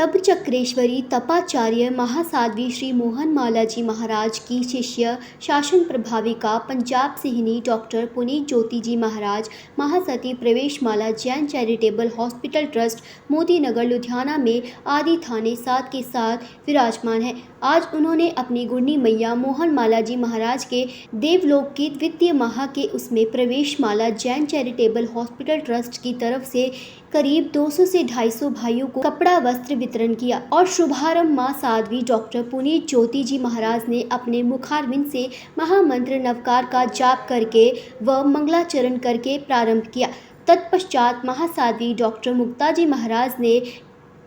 तब चक्रेश्वरी तपाचार्य महासाध्वी श्री मोहन माला जी महाराज की शिष्य शासन प्रभाविका पंजाब सिहनी डॉक्टर पुनीत ज्योति जी महाराज महासती प्रवेश माला Jain charitable hospital trust Moti Nagar Ludhiana में आदि थाने 7 के साथ विराजमान है। आज उन्होंने अपनी गुरनी मैया मोहन माला जी महाराज के देवलोक की द्वितीय माह के उसमें प्रवेश माला जैन चैरिटेबल हॉस्पिटल ट्रस्ट की तरफ से करीब 200 से 250 भाइयों को कपड़ा वस्त्र वितरण किया और शुभारंभ मां साध्वी डॉक्टर पुनीत ज्योति जी महाराज ने अपने मुखारविंद से महामंत्र नवकार का जाप करके व मंगलाचरण करके प्रारंभ किया। तत्पश्चात महासाध्वी डॉक्टर मुक्ता जी महाराज ने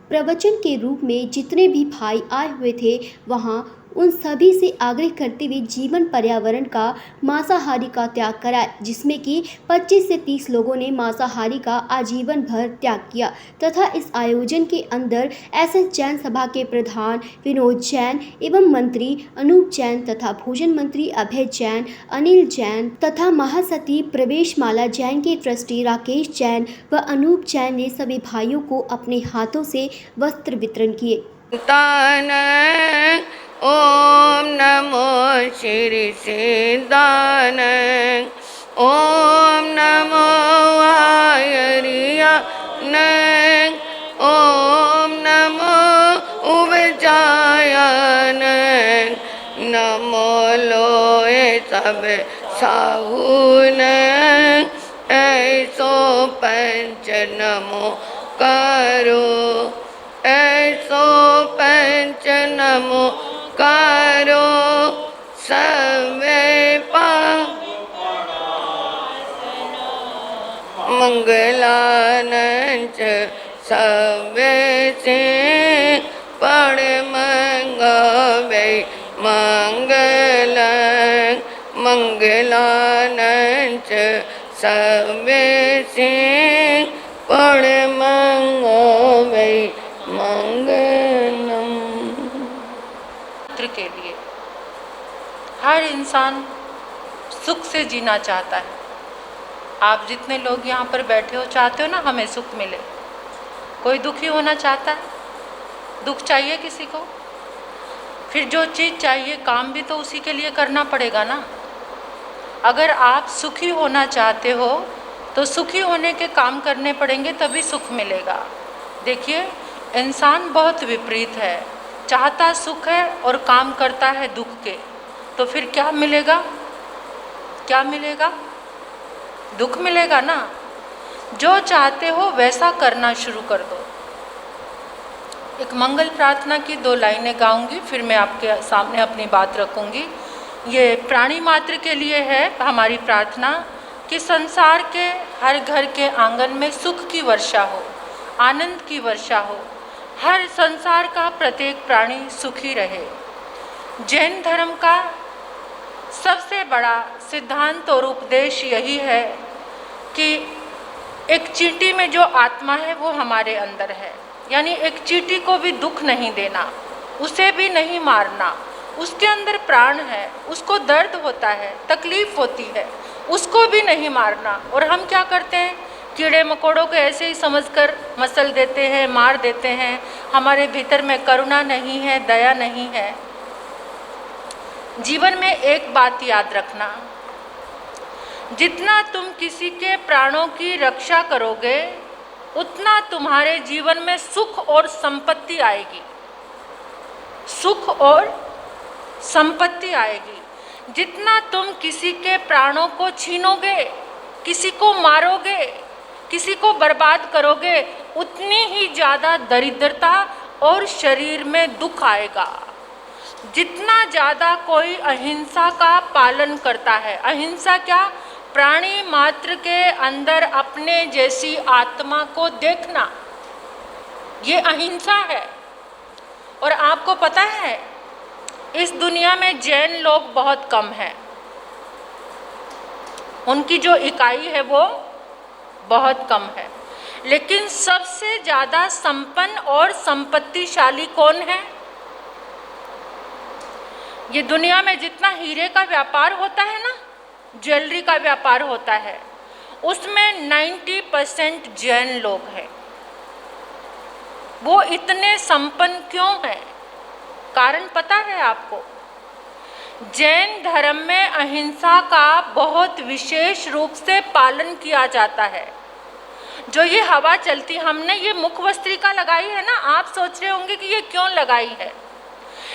प्रवचन के रूप में जितने भी भाई आए हुए थे वहां उन सभी से आग्रह करते हुए जीवन पर्यावरण का मांसाहारी का त्याग कराया, जिसमें कि 25 से 30 लोगों ने मांसाहारी का आजीवन भर त्याग किया तथा इस आयोजन के अंदर एसएस जैन सभा के प्रधान विनोद जैन एवं मंत्री अनूप जैन तथा भोजन मंत्री अभय जैन, अनिल जैन तथा महासती प्रवेश माला जैन के ट्रस्टी राकेश जैन व अनूप जैन ने सभी भाइयों को अपने हाथों से वस्त्र वितरण किए। ओम नमो श्री सिद्धान ओम नमो आयरियान ओम नमो उपजायन नमो लोए सब साहुन ऐसो पंच नमो करो ऐसो पंच नमो करो सवे पा मंगलानंच सवे से पढ़ मंगवे मंगल मंगलानंच सवे से पढ़ मंगवे मंगलम। के लिए हर इंसान सुख से जीना चाहता है। आप जितने लोग यहाँ पर बैठे हो चाहते हो ना हमें सुख मिले। कोई दुखी होना चाहता है? दुख चाहिए किसी को? फिर जो चीज़ चाहिए काम भी तो उसी के लिए करना पड़ेगा ना। अगर आप सुखी होना चाहते हो तो सुखी होने के काम करने पड़ेंगे तभी सुख मिलेगा। देखिए इंसान बहुत विपरीत है, चाहता सुख है और काम करता है दुख के, तो फिर क्या मिलेगा? क्या मिलेगा? दुख मिलेगा ना। जो चाहते हो वैसा करना शुरू कर दो। एक मंगल प्रार्थना की 2 लाइनें गाऊंगी, फिर मैं आपके सामने अपनी बात रखूंगी। ये प्राणी मात्र के लिए है हमारी प्रार्थना कि संसार के हर घर के आंगन में सुख की वर्षा हो, आनंद की वर्षा हो, हर संसार का प्रत्येक प्राणी सुखी रहे। जैन धर्म का सबसे बड़ा सिद्धांत और उपदेश यही है कि एक चींटी में जो आत्मा है वो हमारे अंदर है, यानी एक चींटी को भी दुख नहीं देना, उसे भी नहीं मारना। उसके अंदर प्राण है, उसको दर्द होता है, तकलीफ होती है, उसको भी नहीं मारना। और हम क्या करते हैं? कीड़े मकोड़ों को ऐसे ही समझकर मसल देते हैं, मार देते हैं। हमारे भीतर में करुणा नहीं है, दया नहीं है। जीवन में एक बात याद रखना, जितना तुम किसी के प्राणों की रक्षा करोगे उतना तुम्हारे जीवन में सुख और संपत्ति आएगी। सुख और संपत्ति आएगी। जितना तुम किसी के प्राणों को छीनोगे, किसी को मारोगे, किसी को बर्बाद करोगे, उतनी ही ज़्यादा दरिद्रता और शरीर में दुख आएगा। जितना ज़्यादा कोई अहिंसा का पालन करता है, अहिंसा क्या? प्राणी मात्र के अंदर अपने जैसी आत्मा को देखना, ये अहिंसा है। और आपको पता है इस दुनिया में जैन लोग बहुत कम हैं, उनकी जो इकाई है वो बहुत कम है। लेकिन सबसे ज़्यादा संपन्न और संपत्तिशाली कौन है? ये दुनिया में जितना हीरे का व्यापार होता है ना, ज्वेलरी का व्यापार होता है, उसमें 90% जैन लोग हैं। वो इतने संपन्न क्यों हैं? कारण पता है आपको? जैन धर्म में अहिंसा का बहुत विशेष रूप से पालन किया जाता है। जो ये हवा चलती, हमने ये मुखवस्त्रिका लगाई है ना, आप सोच रहे होंगे कि ये क्यों लगाई है।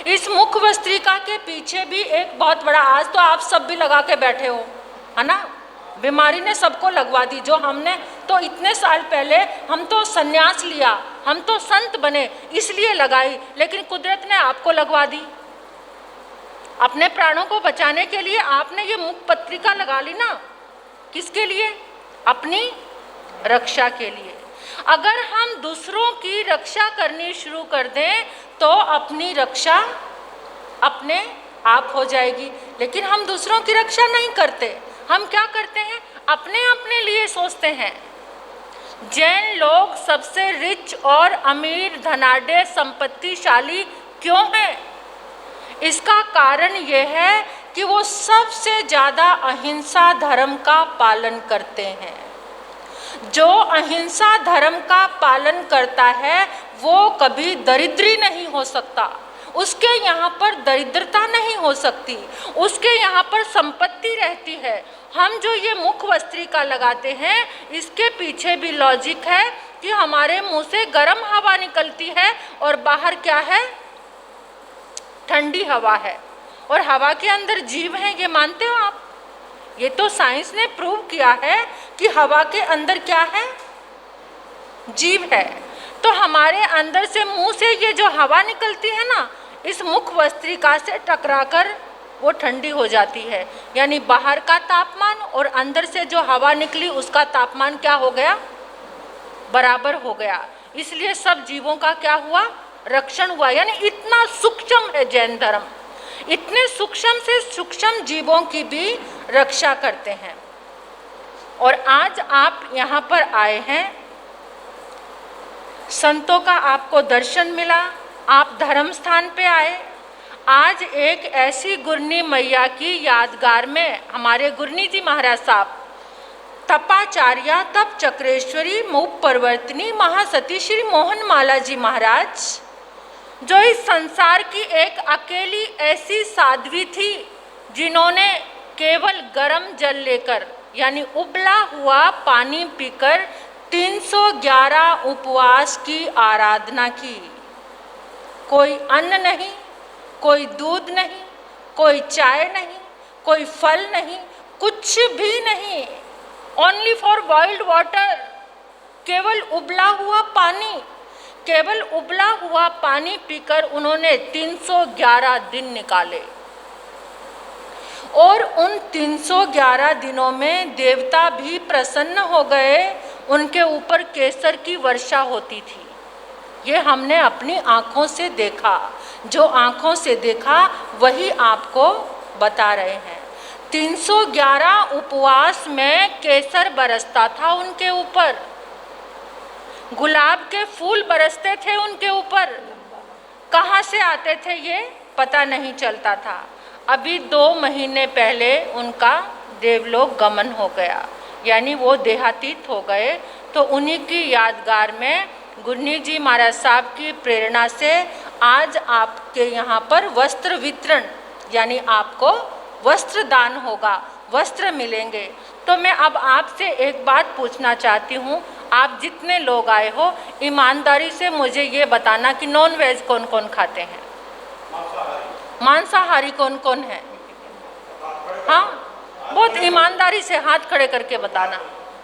इस मुखवस्त्रिका के पीछे भी एक बहुत बड़ा, आज तो आप सब भी लगा के बैठे हो, है ना, बीमारी ने सबको लगवा दी। जो हमने तो इतने साल पहले हम तो संन्यास लिया, हम तो संत बने इसलिए लगाई, लेकिन कुदरत ने आपको लगवा दी। अपने प्राणों को बचाने के लिए आपने ये मुख पत्रिका लगा ली ना, किसके लिए? अपनी रक्षा के लिए। अगर हम दूसरों की रक्षा करनी शुरू कर दें तो अपनी रक्षा अपने आप हो जाएगी, लेकिन हम दूसरों की रक्षा नहीं करते। हम क्या करते हैं? अपने लिए सोचते हैं। जैन लोग सबसे रिच और अमीर, धनाढ्य, संपत्तिशाली क्यों हैं? इसका कारण यह है कि वो सबसे ज़्यादा अहिंसा धर्म का पालन करते हैं। जो अहिंसा धर्म का पालन करता है वो कभी दरिद्री नहीं हो सकता, उसके यहाँ पर दरिद्रता नहीं हो सकती, उसके यहाँ पर संपत्ति रहती है। हम जो ये मुखवस्त्रिका लगाते हैं, इसके पीछे भी लॉजिक है कि हमारे मुंह से गर्म हवा निकलती है और बाहर क्या है? ठंडी हवा है, और हवा के अंदर जीव हैं, ये मानते हो आप? ये तो साइंस ने प्रूव किया है कि हवा के अंदर क्या है? जीव है। तो हमारे अंदर से, मुंह से ये जो हवा निकलती है ना, इस मुखवस्त्रिका से टकराकर वो ठंडी हो जाती है। यानी बाहर का तापमान और अंदर से जो हवा निकली उसका तापमान क्या हो गया? बराबर हो गया। इसलिए सब जीवों का क्या हुआ? रक्षण हुआ। यानी इतना सूक्ष्म है जैन धर्म, इतने सूक्ष्म से सूक्ष्म जीवों की भी रक्षा करते हैं। और आज आप यहाँ पर आए हैं, संतों का आपको दर्शन मिला, आप धर्म स्थान पे आए। आज एक ऐसी गुरनी मैया की यादगार में हमारे गुरनी जी महाराज साहब, तपाचार्या तप चक्रेश्वरी मूप परिवर्तनी महासती श्री मोहन माला जी महाराज, जो इस संसार की एक अकेली ऐसी साध्वी थी जिन्होंने केवल गर्म जल लेकर, यानी उबला हुआ पानी पीकर 311 उपवास की आराधना की। कोई अन्न नहीं, कोई दूध नहीं, कोई चाय नहीं, कोई फल नहीं, कुछ भी नहीं, ओनली फॉर बॉइल्ड वाटर, केवल उबला हुआ पानी। केवल उबला हुआ पानी पीकर उन्होंने 311 दिन निकाले। और उन 311 दिनों में देवता भी प्रसन्न हो गए, उनके ऊपर केसर की वर्षा होती थी। ये हमने अपनी आँखों से देखा, जो आँखों से देखा वही आपको बता रहे हैं। 311 उपवास में केसर बरसता था उनके ऊपर, गुलाब के फूल बरसते थे उनके ऊपर। कहाँ से आते थे ये पता नहीं चलता था। अभी 2 महीने पहले उनका देवलोक गमन हो गया, यानी वो देहातीत हो गए। तो उन्हीं की यादगार में गुरनी जी महाराज साहब की प्रेरणा से आज आपके यहाँ पर वस्त्र वितरण, यानी आपको वस्त्र दान होगा, वस्त्र मिलेंगे। तो मैं अब आपसे एक बात पूछना चाहती हूँ, आप जितने लोग आए हो ईमानदारी से मुझे ये बताना कि नॉन वेज कौन कौन खाते हैं, मांसाहारी कौन कौन है? हाँ, बहुत ईमानदारी से हाथ खड़े करके बताना।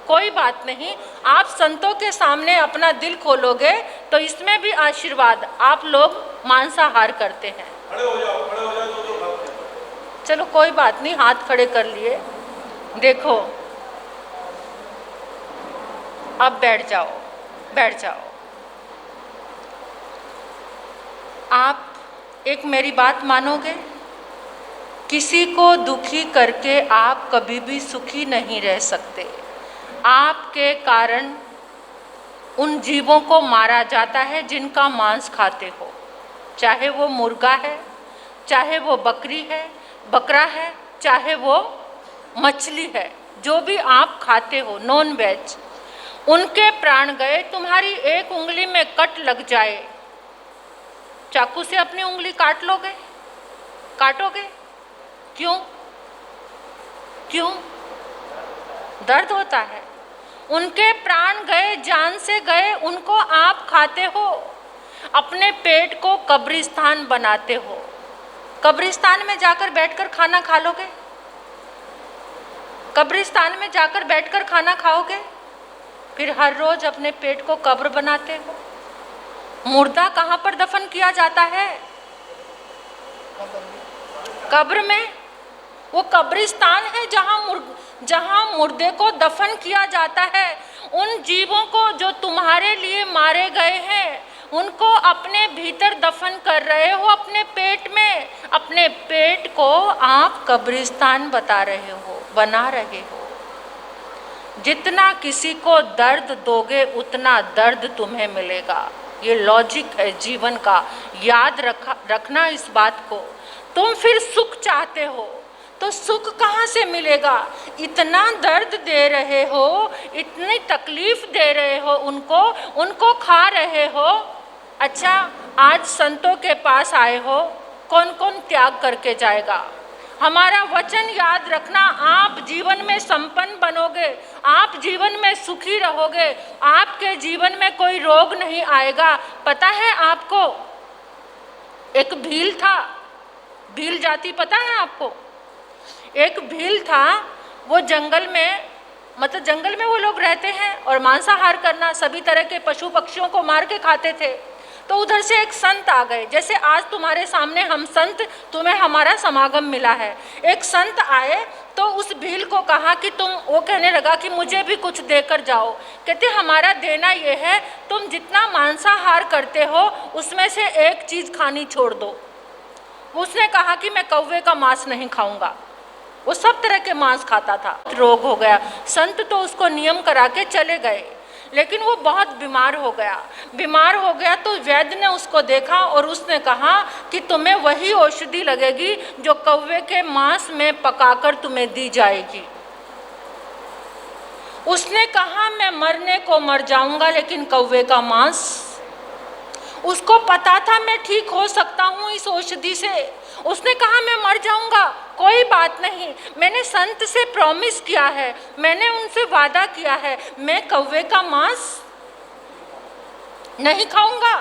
कोई बात नहीं, आप संतों के सामने अपना दिल खोलोगे तो इसमें भी आशीर्वाद। आप लोग मांसाहार करते हैं, खड़े हो जाओ, खड़े हो जाओ, जो खाते हैं। चलो कोई बात नहीं, हाथ खड़े कर लिए। देखो अब बैठ जाओ, बैठ जाओ। आप एक मेरी बात मानोगे? किसी को दुखी करके आप कभी भी सुखी नहीं रह सकते। आपके कारण उन जीवों को मारा जाता है जिनका मांस खाते हो, चाहे वो मुर्गा है, चाहे वो बकरी है, बकरा है, चाहे वो मछली है, जो भी आप खाते हो नॉन वेज, उनके प्राण गए, तुम्हारी एक उंगली में कट लग जाए, चाकू से अपनी उंगली काट लोगे, काटोगे? क्यों? क्यों? दर्द होता है। उनके प्राण गए, जान से गए, उनको आप खाते हो, अपने पेट को कब्रिस्तान बनाते हो। कब्रिस्तान में जाकर बैठकर खाना खा लोगे? कब्रिस्तान में जाकर बैठकर खाना खाओगे? फिर हर रोज अपने पेट को कब्र बनाते हो। मुर्दा कहाँ पर दफन किया जाता है? कब्र में। वो कब्रिस्तान है जहाँ मुर्दे को दफन किया जाता है। उन जीवों को जो तुम्हारे लिए मारे गए हैं, उनको अपने भीतर दफन कर रहे हो, अपने पेट में। अपने पेट को आप कब्रिस्तान बना रहे हो। जितना किसी को दर्द दोगे उतना दर्द तुम्हें मिलेगा। ये लॉजिक है जीवन का, याद रखना इस बात को। तुम फिर सुख चाहते हो तो सुख कहाँ से मिलेगा? इतना दर्द दे रहे हो, इतनी तकलीफ दे रहे हो, उनको खा रहे हो। अच्छा, आज संतों के पास आए हो, कौन कौन त्याग करके जाएगा? हमारा वचन याद रखना, आप जीवन में संपन्न बनोगे, आप जीवन में सुखी रहोगे, आपके जीवन में कोई रोग नहीं आएगा। पता है आपको, एक भील था, भील जाति पता है आपको? एक भील था, वो जंगल में, मतलब जंगल में वो लोग रहते हैं और मांसाहार करना, सभी तरह के पशु पक्षियों को मार के खाते थे। तो उधर से एक संत आ गए, जैसे आज तुम्हारे सामने हम संत, तुम्हें हमारा समागम मिला है। एक संत आए तो उस भील को कहा कि वो कहने लगा कि मुझे भी कुछ देकर जाओ। कहते हमारा देना ये है, तुम जितना मांसाहार करते हो उसमें से एक चीज़ खानी छोड़ दो। उसने कहा कि मैं कौवे का मांस नहीं खाऊंगा। वो सब तरह के मांस खाता था। रोग हो गया, संत तो उसको नियम करा के चले गए, लेकिन वो बहुत बीमार हो गया तो वैद्य ने उसको देखा और उसने कहा कि तुम्हें वही औषधि लगेगी जो कौवे के मांस में पकाकर तुम्हें दी जाएगी। उसने कहा मैं मरने को मर जाऊंगा, लेकिन कौवे का मांस। उसको पता था मैं ठीक हो सकता हूँ इस औषधि से। उसने कहा मैं मर जाऊंगा, कोई बात नहीं, मैंने संत से प्रॉमिस किया है, मैंने उनसे वादा किया है, मैं कौवे का मांस नहीं खाऊंगा।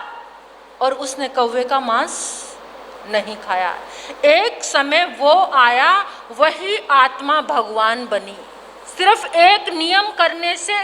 और उसने कौवे का मांस नहीं खाया। एक समय वो आया, वही आत्मा भगवान बनी। सिर्फ एक नियम करने से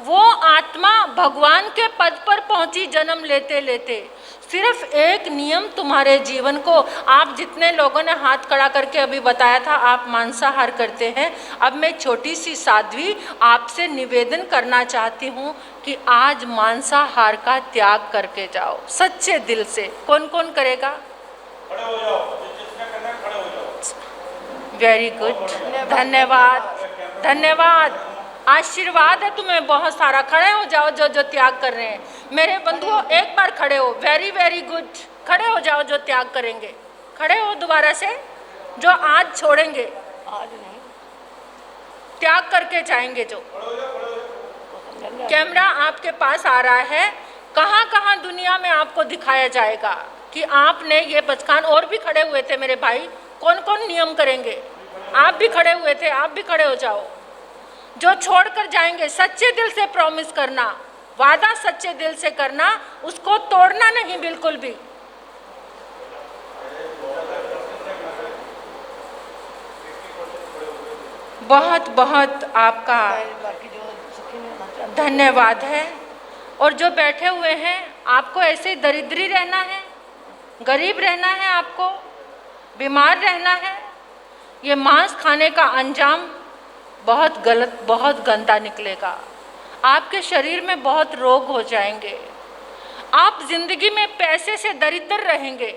वो आत्मा भगवान के पद पर पहुंची, जन्म लेते लेते। सिर्फ एक नियम तुम्हारे जीवन को, आप जितने लोगों ने हाथ खड़ा करके अभी बताया था आप मांसाहार करते हैं, अब मैं छोटी सी साध्वी आपसे निवेदन करना चाहती हूँ कि आज मांसाहार का त्याग करके जाओ सच्चे दिल से। कौन कौन करेगा? खड़े हो जाओ, जिसने करना है खड़े हो जाओ। वेरी गुड, धन्यवाद, धन्यवाद, आशीर्वाद है तुम्हें बहुत सारा। खड़े हो जाओ जो जो त्याग कर रहे हैं। मेरे बंधुओं एक बार खड़े हो, वेरी वेरी गुड। खड़े हो जाओ जो त्याग करेंगे, खड़े हो दोबारा से, जो आज छोड़ेंगे, आज नहीं, त्याग करके जाएंगे जो। कैमरा आपके पास आ रहा है, कहाँ कहाँ दुनिया में आपको दिखाया जाएगा कि आपने ये बचकान। और भी खड़े हुए थे मेरे भाई, कौन कौन नियम करेंगे? आप भी खड़े हुए थे, आप भी खड़े हो जाओ। जो छोड़कर जाएंगे सच्चे दिल से प्रॉमिस करना, वादा सच्चे दिल से करना, उसको तोड़ना नहीं बिल्कुल भी। बहुत बहुत आपका धन्यवाद है। और जो बैठे हुए हैं, आपको ऐसे ही दरिद्री रहना है, गरीब रहना है, आपको बीमार रहना है, ये मांस खाने का अंजाम बहुत गलत, बहुत गंदा निकलेगा। आपके शरीर में बहुत रोग हो जाएंगे, आप जिंदगी में पैसे से दरिद्र रहेंगे,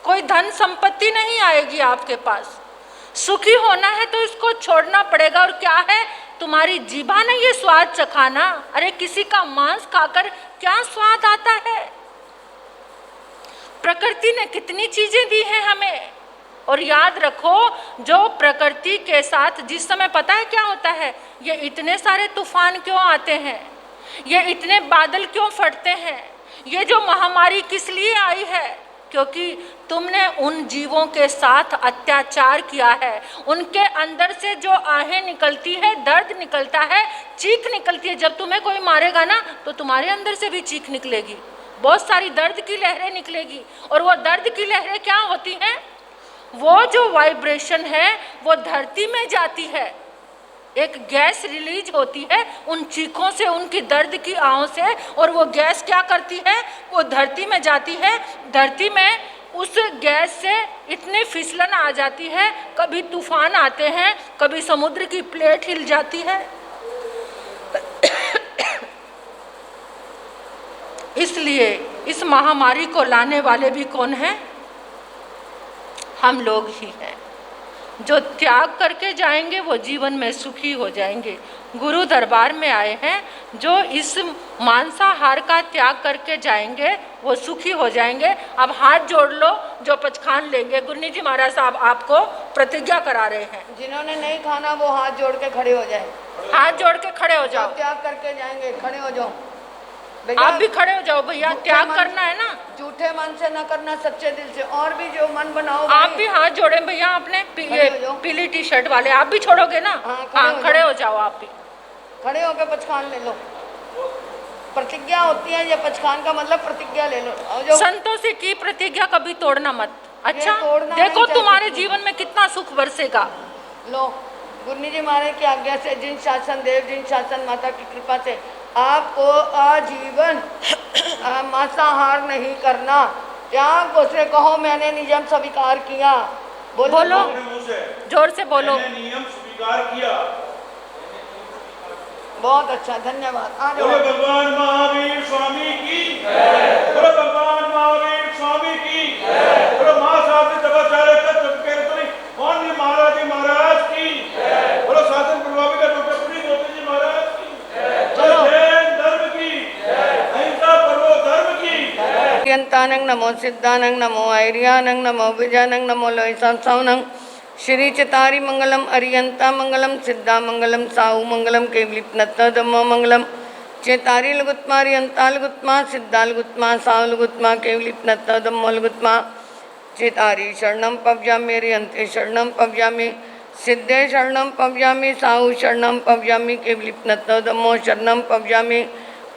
कोई धन संपत्ति नहीं आएगी आपके पास। सुखी होना है तो इसको छोड़ना पड़ेगा। और क्या है, तुम्हारी जीभा ने ये स्वाद चखाना। अरे किसी का मांस खाकर क्या स्वाद आता है? प्रकृति ने कितनी चीजें दी हैं हमें, और याद रखो, जो प्रकृति के साथ जिस समय पता है क्या होता है, ये इतने सारे तूफान क्यों आते हैं, ये इतने बादल क्यों फटते हैं, ये जो महामारी किस लिए आई है, क्योंकि तुमने उन जीवों के साथ अत्याचार किया है। उनके अंदर से जो आहें निकलती है, दर्द निकलता है, चीख निकलती है। जब तुम्हें कोई मारेगा ना तो तुम्हारे अंदर से भी चीख निकलेगी, बहुत सारी दर्द की लहरें निकलेगी। और वो दर्द की लहरें क्या होती हैं? वो जो वाइब्रेशन है वो धरती में जाती है, एक गैस रिलीज होती है उन चीखों से, उनकी दर्द की आहों से, और वो गैस क्या करती है, वो धरती में जाती है। धरती में उस गैस से इतनी फिसलन आ जाती है, कभी तूफान आते हैं, कभी समुद्र की प्लेट हिल जाती है। इसलिए इस महामारी को लाने वाले भी कौन हैं? हम लोग ही हैं। जो त्याग करके जाएंगे वो जीवन में सुखी हो जाएंगे। गुरु दरबार में आए हैं, जो इस मांसाहार का त्याग करके जाएंगे वो सुखी हो जाएंगे। अब हाथ जोड़ लो जो पचखान लेंगे। गुरनी जी महाराज साहब आपको प्रतिज्ञा करा रहे हैं। जिन्होंने नहीं खाना वो हाथ जोड़ के खड़े हो जाए। हाथ जोड़ के खड़े हो जाओ। त्याग करके जाएंगे, खड़े हो जाओ। आप भी खड़े हो जाओ भैया, त्याग करना है ना, झूठे मन से ना करना, सच्चे दिल से। और भी जो मन बनाओ, आप भी हाथ जोड़े भैया अपने पीली टी शर्ट वाले, आप भी छोड़ोगे ना? हाँ, खड़े हो जाओ। आप भी खड़े होकर पचखान ले लो। प्रतिज्ञा होती है, ये पचखान का मतलब प्रतिज्ञा ले लो। संतों से की प्रतिज्ञा कभी तोड़ना मत। अच्छा, देखो तुम्हारे जीवन में कितना सुख बरसेगा। लो, गुरनी जी महाराज की आज्ञा से, जिन शासन देव, जिन शासन माता की कृपा से आपको आजीवन मांसाहार नहीं करना। त्याग से कहो मैंने नियम स्वीकार किया। बोलो, जोर से बोलो। नियम स्वीकार किया। बहुत अच्छा, धन्यवाद। आ जाओ। बोलो भगवान महावीर स्वामी की जय। बोलो भगवान महावीर स्वामी की जय। बोलो मां साथी तपस्या कौन महाराज जी महाराज की जय। बोलो शासन प्रभावी का डॉक्टर पुनीत ज्योति जी महाराज की जय। चलो जैन धर्म की जय। अहिंसा परमो धर्म की जय। अरियंतानंग नमो, सिद्धानंग नमो, ऐरियानंग नमो, विजयानंग नमो, लोहिसांसानंग। श्री चितारी मंगलम, अरियंता मंगलम, सिद्धा मंगलम, साहु मंगलम, केवलिपनत्त धम्मो मंगलम। चेतारी लघुत्मा, अरियंता लघुत्मा, सिद्धा लघुत्मा, साहु लघुत्मा, केवलिपनत्त धम्मो लघुत्मा। चेतारी शरणम पव्यामि, अरियंते शरणम पव्यामि, सिद्धे शरणम पव्यामि, साहु शरणम पव्यामि, केवलिपनत्त धम्मो शरणम पव्यामि।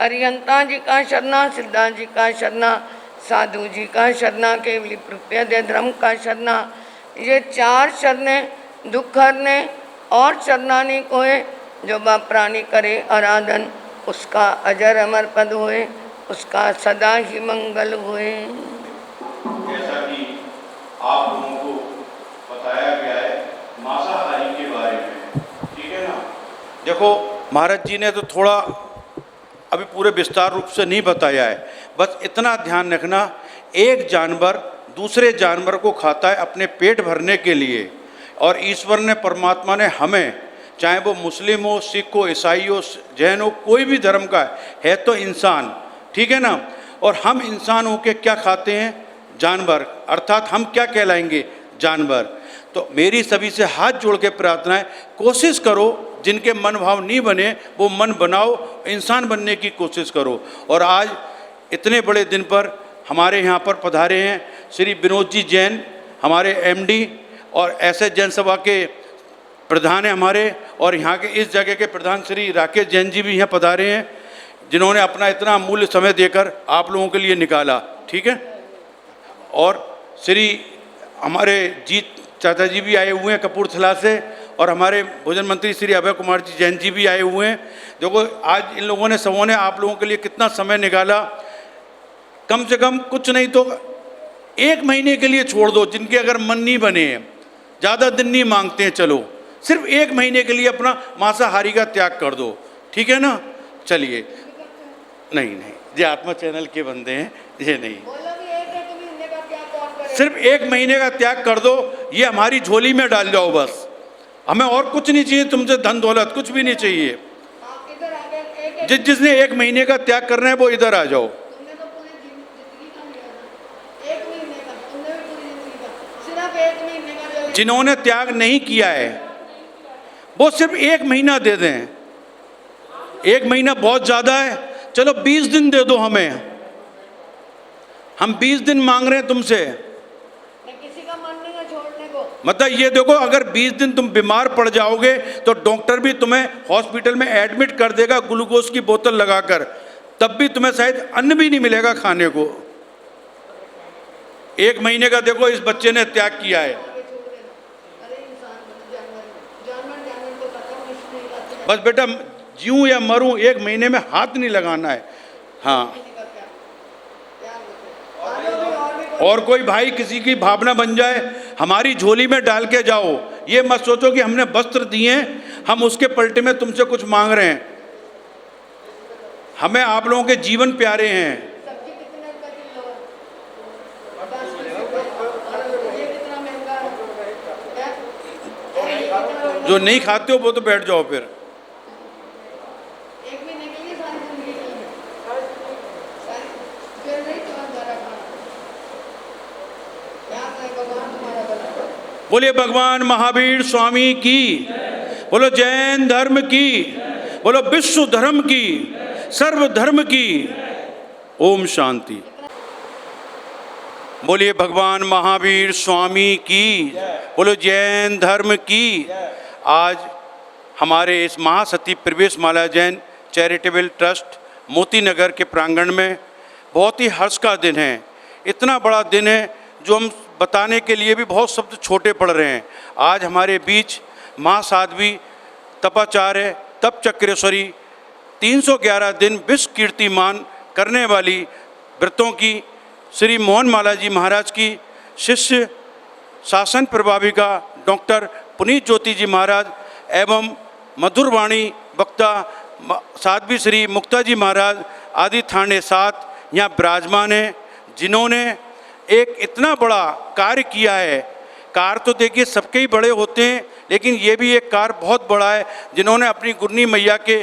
अरियंता जी का शरणा, सिद्धा जी का शरणा, साधु जी का शरणा, केवली प्रत्यय धर्म का शरणा। ये चार शरणें दुख हरने और शरणानी को है। जो बाप प्राणी करे आराधन, उसका अजर अमर पद होए, उसका सदा ही मंगल होए। जैसा कि आप लोगों को बताया गया है मांसाहारी के बारे में, ठीक है ना। देखो महाराज जी ने तो थोड़ा अभी पूरे विस्तार रूप से नहीं बताया है, बस इतना ध्यान रखना, एक जानवर दूसरे जानवर को खाता है अपने पेट भरने के लिए, और ईश्वर ने, परमात्मा ने हमें, चाहे वो मुस्लिम हो, सिख हो, ईसाई हो, जैन हो, कोई भी धर्म का है तो इंसान, ठीक है ना। और हम इंसान होके क्या खाते हैं? जानवर, अर्थात हम क्या कहलाएंगे? जानवर। तो मेरी सभी से हाथ जोड़ के प्रार्थना है, कोशिश करो जिनके मन भाव नहीं बने वो मन बनाओ, इंसान बनने की कोशिश करो। और आज इतने बड़े दिन पर हमारे यहाँ पर पधारे हैं श्री विनोद जी जैन, हमारे एमडी और ऐसे जैन सभा के प्रधान हैं हमारे, और यहाँ के इस जगह के प्रधान श्री राकेश जैन जी भी यहाँ पधारे हैं, जिन्होंने अपना इतना अमूल्य समय देकर आप लोगों के लिए निकाला, ठीक है। और श्री हमारे जीत चाचा जी भी आए हुए हैं कपूरथला से, और हमारे भोजन मंत्री श्री अभय कुमार जी जैन जी भी आए हुए हैं। देखो आज इन लोगों ने, सबों ने आप लोगों के लिए कितना समय निकाला। कम से कम कुछ नहीं तो 1 महीने के लिए छोड़ दो, जिनके अगर मन नहीं बने हैं, ज़्यादा दिन नहीं मांगते हैं, चलो सिर्फ 1 महीने के लिए अपना मांसाहारी का त्याग कर दो, ठीक है ना। चलिए, नहीं ये आत्मा चैनल के बंदे हैं, ये नहीं, सिर्फ 1 महीने का त्याग कर दो, ये हमारी झोली में डाल जाओ बस। हमें और कुछ नहीं चाहिए तुमसे, धन दौलत कुछ भी नहीं चाहिए। जिसने 1 महीने का त्याग करना है वो इधर आ जाओ। जिन्होंने त्याग नहीं किया है वो सिर्फ 1 महीना दे दें। 1 महीना बहुत ज़्यादा है, चलो 20 दिन दे दो हमें, हम 20 दिन मांग रहे हैं तुमसे। किसी का मन नहीं है छोड़ने को। मतलब ये देखो, अगर 20 दिन तुम बीमार पड़ जाओगे तो डॉक्टर भी तुम्हें हॉस्पिटल में एडमिट कर देगा ग्लूकोज की बोतल लगाकर, तब भी तुम्हें शायद अन्न भी नहीं मिलेगा खाने को। 1 महीने का देखो इस बच्चे ने त्याग किया है। बस बेटा, जीऊं या मरूं 1 महीने में हाथ नहीं लगाना है। हाँ, और कोई भाई किसी की भावना बन जाए, हमारी झोली में डाल के जाओ। ये मत सोचो कि हमने वस्त्र दिए हम उसके पलटे में तुमसे कुछ मांग रहे हैं। हमें आप लोगों के जीवन प्यारे हैं। जो नहीं खाते हो वो तो बैठ जाओ फिर। बोलिए भगवान महावीर स्वामी की, बोलो जैन धर्म की, बोलो विश्व धर्म की, सर्व धर्म की। ओम शांति। बोलिए भगवान महावीर स्वामी की, बोलो जैन धर्म की। आज हमारे इस महासती प्रवेश माला जैन चैरिटेबल ट्रस्ट मोती नगर के प्रांगण में बहुत ही हर्ष का दिन है। इतना बड़ा दिन है जो हम बताने के लिए भी बहुत शब्द छोटे पड़ रहे हैं। आज हमारे बीच महासाध्वी तपाचार्य तप चक्रेश्वरी 311 विश्व कीर्तिमान करने वाली व्रतों की श्री मोहन माला जी महाराज की शिष्य शासन प्रभाविका डॉक्टर पुनीत ज्योति जी महाराज एवं मधुरवाणी वक्ता साध्वी श्री मुक्ता जी महाराज आदि थाने 7 यहाँ विराजमान हैं, जिन्होंने एक इतना बड़ा कार्य किया है। कार्य तो देखिए सबके ही बड़े होते हैं, लेकिन ये भी एक कार्य बहुत बड़ा है, जिन्होंने अपनी गुरनी मैया के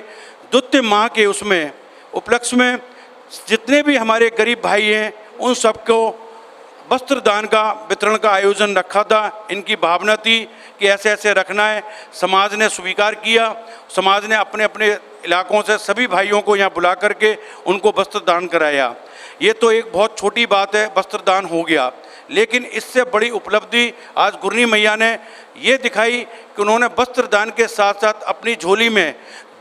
द्वितीय माह के उसमें उपलक्ष्य में जितने भी हमारे गरीब भाई हैं उन सबको वस्त्र दान का वितरण का आयोजन रखा था। इनकी भावना थी कि ऐसे ऐसे रखना है। समाज ने स्वीकार किया। समाज ने अपने अपने इलाकों से सभी भाइयों को यहाँ बुला करके उनको वस्त्र दान कराया। ये तो एक बहुत छोटी बात है, वस्त्र दान हो गया, लेकिन इससे बड़ी उपलब्धि आज गुरनी मैया ने ये दिखाई कि उन्होंने वस्त्र दान के साथ साथ अपनी झोली में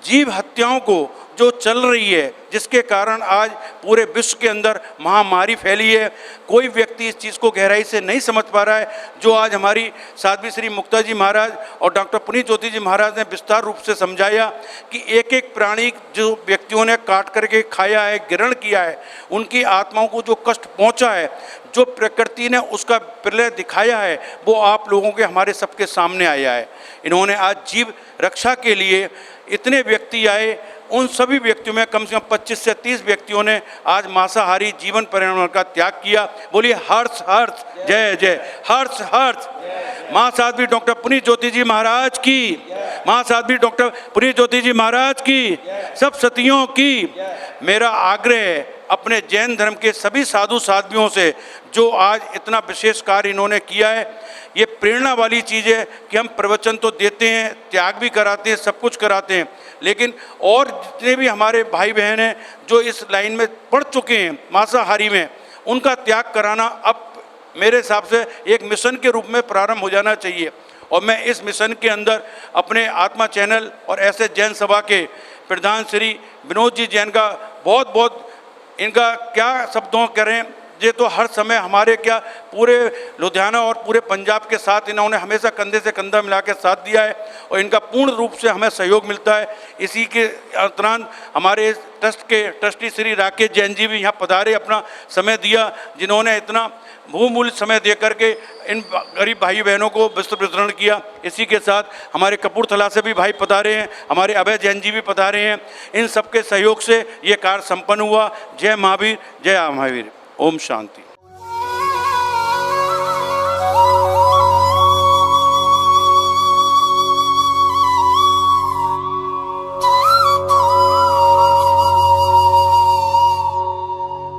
जीव हत्याओं को जो चल रही है, जिसके कारण आज पूरे विश्व के अंदर महामारी फैली है, कोई व्यक्ति इस चीज़ को गहराई से नहीं समझ पा रहा है। जो आज हमारी साध्वी श्री मुक्ता जी महाराज और डॉक्टर पुनीत ज्योति जी महाराज ने विस्तार रूप से समझाया कि एक एक प्राणी जो व्यक्तियों ने काट करके खाया है, ग्रहण किया है, उनकी आत्माओं को जो कष्ट पहुंचा है, जो प्रकृति ने उसका प्रलय दिखाया है, वो आप लोगों के हमारे सबके सामने आया है। इन्होंने आज जीव रक्षा के लिए इतने व्यक्ति आए, उन सभी व्यक्तियों में कम से कम 25 से 30 व्यक्तियों ने आज मांसाहारी जीवन पर्यावरण का त्याग किया। बोलिए हर्ष हर्ष, जय जय, हर्ष हर्ष। महासाध्वी डॉक्टर पुनीत ज्योति जी महाराज की, महासाध्वी डॉक्टर पुनीत ज्योति जी महाराज की, सब सतियों की। मेरा आग्रह है अपने जैन धर्म के सभी साधु साध्वियों से, जो आज इतना विशेष कार्य इन्होंने किया है, ये प्रेरणा वाली चीज़ है कि हम प्रवचन तो देते हैं, त्याग भी कराते हैं, सब कुछ कराते हैं, लेकिन और जितने भी हमारे भाई बहन हैं जो इस लाइन में पढ़ चुके हैं मांसाहारी में, उनका त्याग कराना अब मेरे हिसाब से एक मिशन के रूप में प्रारंभ हो जाना चाहिए। और मैं इस मिशन के अंदर अपने आत्मा चैनल और ऐसे जैन सभा के प्रधान श्री विनोद जी जैन का बहुत बहुत, इनका क्या शब्दों करें, ये तो हर समय हमारे क्या पूरे लुधियाना और पूरे पंजाब के साथ इन्होंने हमेशा कंधे से कंधा मिला के साथ दिया है और इनका पूर्ण रूप से हमें सहयोग मिलता है। इसी के दौरान हमारे ट्रस्ट के ट्रस्टी श्री राकेश जैन जी भी यहाँ पधारे, अपना समय दिया, जिन्होंने इतना बहुमूल्य समय दे करके इन गरीब भाई बहनों को वस्त्र वितरण किया। इसी के साथ हमारे कपूरथला से भी भाई पधारे हैं, हमारे अभय जैन जी भी पधारे हैं। इन सबके सहयोग से ये कार्य संपन्न हुआ। जय महावीर, जय महावीर। ओम शांति।